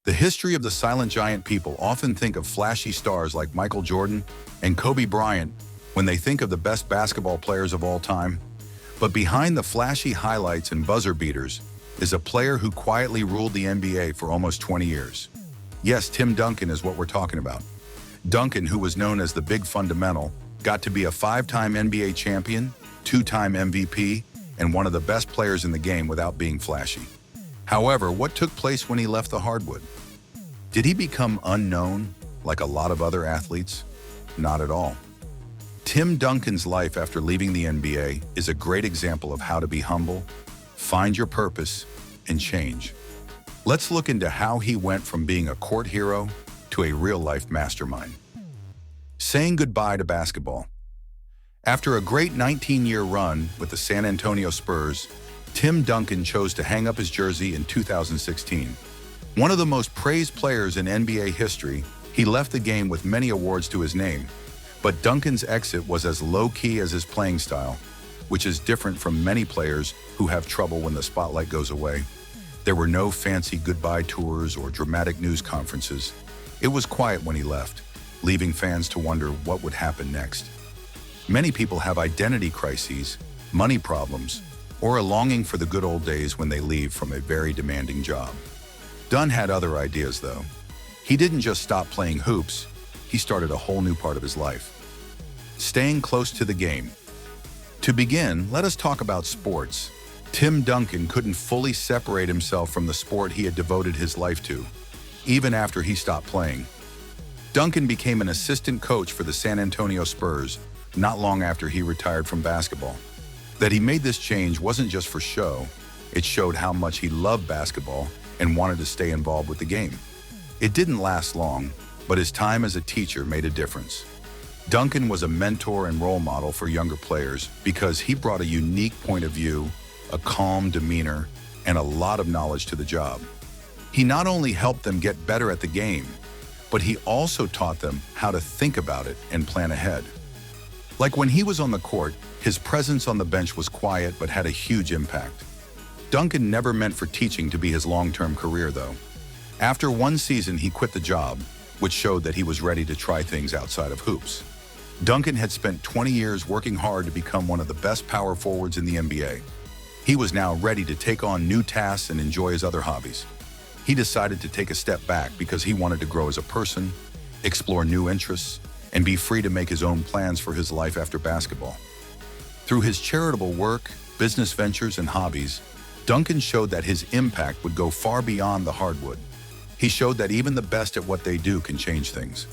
The history of the silent giant. People often think of flashy stars like Michael Jordan and Kobe Bryant when they think of the best basketball players of all time. But behind the flashy highlights and buzzer beaters is a player who quietly ruled the NBA for almost 20 years. Yes, Tim Duncan is what we're talking about. Duncan, who was known as the Big Fundamental, got to be a 5-time NBA champion, 2-time MVP, and one of the best players in the game without being flashy. However, what took place when he left the hardwood? Did he become unknown like a lot of other athletes? Not at all. Tim Duncan's life after leaving the NBA is a great example of how to be humble, find your purpose, and change. Let's look into how he went from being a court hero to a real-life mastermind. Saying goodbye to basketball. After a great 19-year run with the San Antonio Spurs, Tim Duncan chose to hang up his jersey in 2016. One of the most praised players in NBA history, he left the game with many awards to his name. But Duncan's exit was as low-key as his playing style, which is different from many players who have trouble when the spotlight goes away. There were no fancy goodbye tours or dramatic news conferences. It was quiet when he left, leaving fans to wonder what would happen next. Many people have identity crises, money problems, or a longing for the good old days when they leave from a very demanding job. Dunn had other ideas, though. He didn't just stop playing hoops, he started a whole new part of his life. Staying close to the game. To begin, let us talk about sports. Tim Duncan couldn't fully separate himself from the sport he had devoted his life to, even after he stopped playing. Duncan became an assistant coach for the San Antonio Spurs not long after he retired from basketball. That he made this change wasn't just for show, it showed how much he loved basketball and wanted to stay involved with the game. It didn't last long, but his time as a teacher made a difference. Duncan was a mentor and role model for younger players because he brought a unique point of view, a calm demeanor, and a lot of knowledge to the job. He not only helped them get better at the game, but he also taught them how to think about it and plan ahead. Like when he was on the court, his presence on the bench was quiet but had a huge impact. Duncan never meant for teaching to be his long-term career, though. After one season, he quit the job, which showed that he was ready to try things outside of hoops. Duncan had spent 20 years working hard to become one of the best power forwards in the NBA. He was now ready to take on new tasks and enjoy his other hobbies. He decided to take a step back because he wanted to grow as a person, explore new interests, and be free to make his own plans for his life after basketball. Through his charitable work, business ventures, and hobbies, Duncan showed that his impact would go far beyond the hardwood. He showed that even the best at what they do can change things.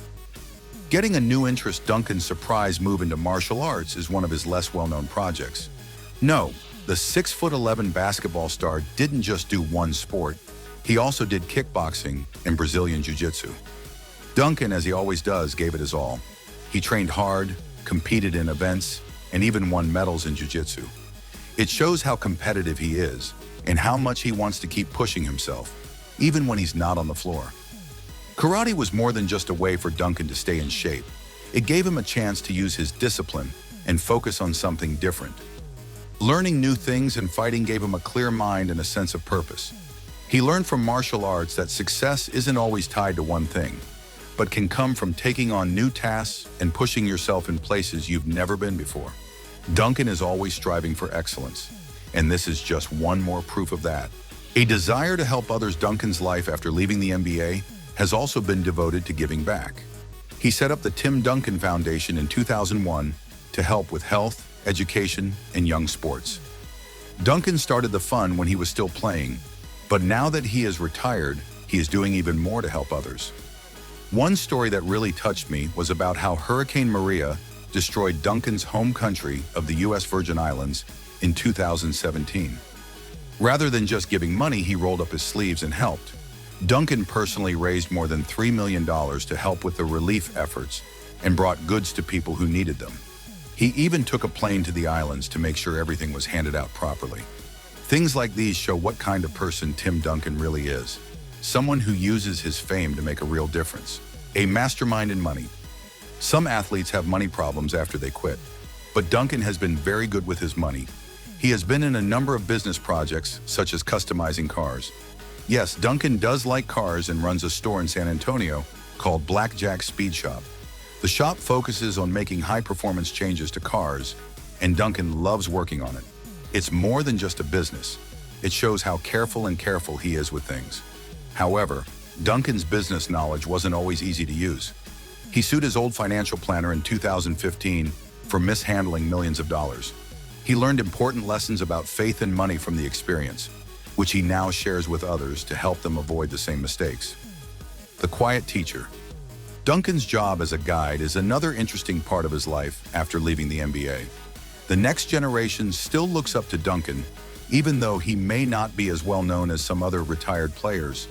Getting a new interest. Duncan's surprise move into martial arts is one of his less well-known projects. No, the 6'11" basketball star didn't just do one sport, he also did kickboxing and Brazilian Jiu-Jitsu. Duncan, as he always does, gave it his all. He trained hard, competed in events, and even won medals in Jiu-Jitsu. It shows how competitive he is and how much he wants to keep pushing himself, even when he's not on the floor. Karate was more than just a way for Duncan to stay in shape. It gave him a chance to use his discipline and focus on something different. Learning new things and fighting gave him a clear mind and a sense of purpose. He learned from martial arts that success isn't always tied to one thing, but can come from taking on new tasks and pushing yourself in places you've never been before. Duncan is always striving for excellence, and this is just one more proof of that. A desire to help others. Duncan's life after leaving the NBA has also been devoted to giving back. He set up the Tim Duncan Foundation in 2001 to help with health, education, and young sports. Duncan started the fund when he was still playing, but now that he is retired, he is doing even more to help others. One story that really touched me was about how Hurricane Maria destroyed Duncan's home country of the U.S. Virgin Islands in 2017. Rather than just giving money, he rolled up his sleeves and helped. Duncan personally raised more than $3 million to help with the relief efforts and brought goods to people who needed them. He even took a plane to the islands to make sure everything was handed out properly. Things like these show what kind of person Tim Duncan really is. Someone who uses his fame to make a real difference. A mastermind in money. Some athletes have money problems after they quit, but Duncan has been very good with his money. He has been in a number of business projects, such as customizing cars. Yes, Duncan does like cars and runs a store in San Antonio called Blackjack Speed Shop. The shop focuses on making high-performance changes to cars, and Duncan loves working on it. It's more than just a business. It shows how careful he is with things. However, Duncan's business knowledge wasn't always easy to use. He sued his old financial planner in 2015 for mishandling millions of dollars. He learned important lessons about faith and money from the experience, which he now shares with others to help them avoid the same mistakes. The quiet teacher. Duncan's job as a guide is another interesting part of his life after leaving the NBA. The next generation still looks up to Duncan, even though he may not be as well known as some other retired players.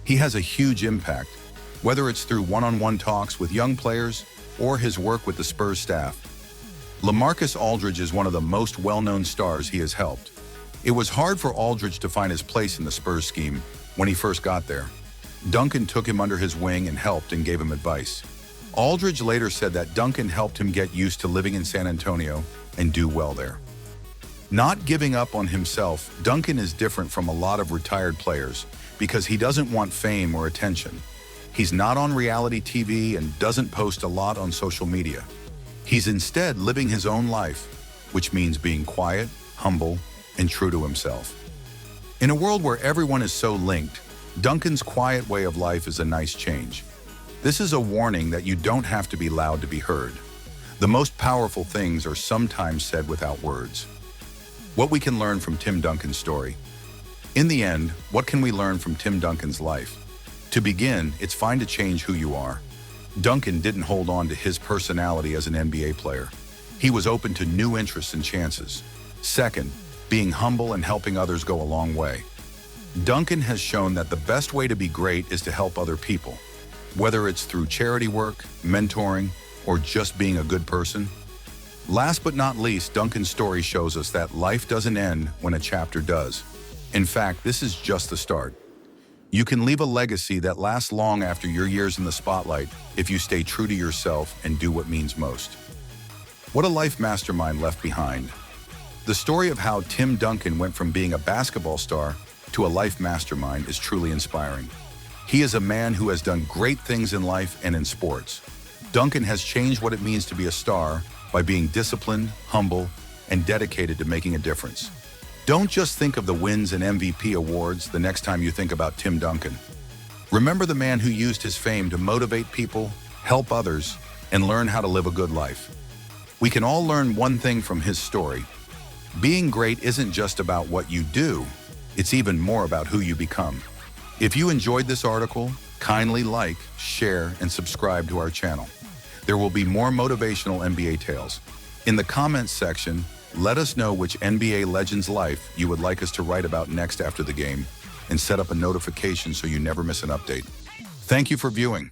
He has a huge impact, whether it's through one-on-one talks with young players or his work with the Spurs staff. LaMarcus Aldridge is one of the most well-known stars he has helped. It was hard for Aldridge to find his place in the Spurs scheme when he first got there. Duncan took him under his wing and helped and gave him advice. Aldridge later said that Duncan helped him get used to living in San Antonio and do well there. Not giving up on himself, Duncan is different from a lot of retired players because he doesn't want fame or attention. He's not on reality TV and doesn't post a lot on social media. He's instead living his own life, which means being quiet, humble, and true to himself. In a world where everyone is so linked, Duncan's quiet way of life is a nice change. This is a warning that you don't have to be loud to be heard. The most powerful things are sometimes said without words. What we can learn from Tim Duncan's story. In the end, what can we learn from Tim Duncan's life? To begin, it's fine to change who you are. Duncan didn't hold on to his personality as an NBA player. He was open to new interests and chances. Second, being humble and helping others go a long way. Duncan has shown that the best way to be great is to help other people, whether it's through charity work, mentoring, or just being a good person. Last but not least, Duncan's story shows us that life doesn't end when a chapter does. In fact, this is just the start. You can leave a legacy that lasts long after your years in the spotlight if you stay true to yourself and do what means most. What a life mastermind left behind. The story of how Tim Duncan went from being a basketball star to a life mastermind is truly inspiring. He is a man who has done great things in life and in sports. Duncan has changed what it means to be a star by being disciplined, humble, and dedicated to making a difference. Don't just think of the wins and MVP awards the next time you think about Tim Duncan. Remember the man who used his fame to motivate people, help others, and learn how to live a good life. We can all learn one thing from his story. Being great isn't just about what you do, it's even more about who you become. If you enjoyed this article, kindly like, share, and subscribe to our channel. There will be more motivational NBA tales. In the comments section, let us know which NBA legend's life you would like us to write about next after the game, and set up a notification so you never miss an update. Thank you for viewing.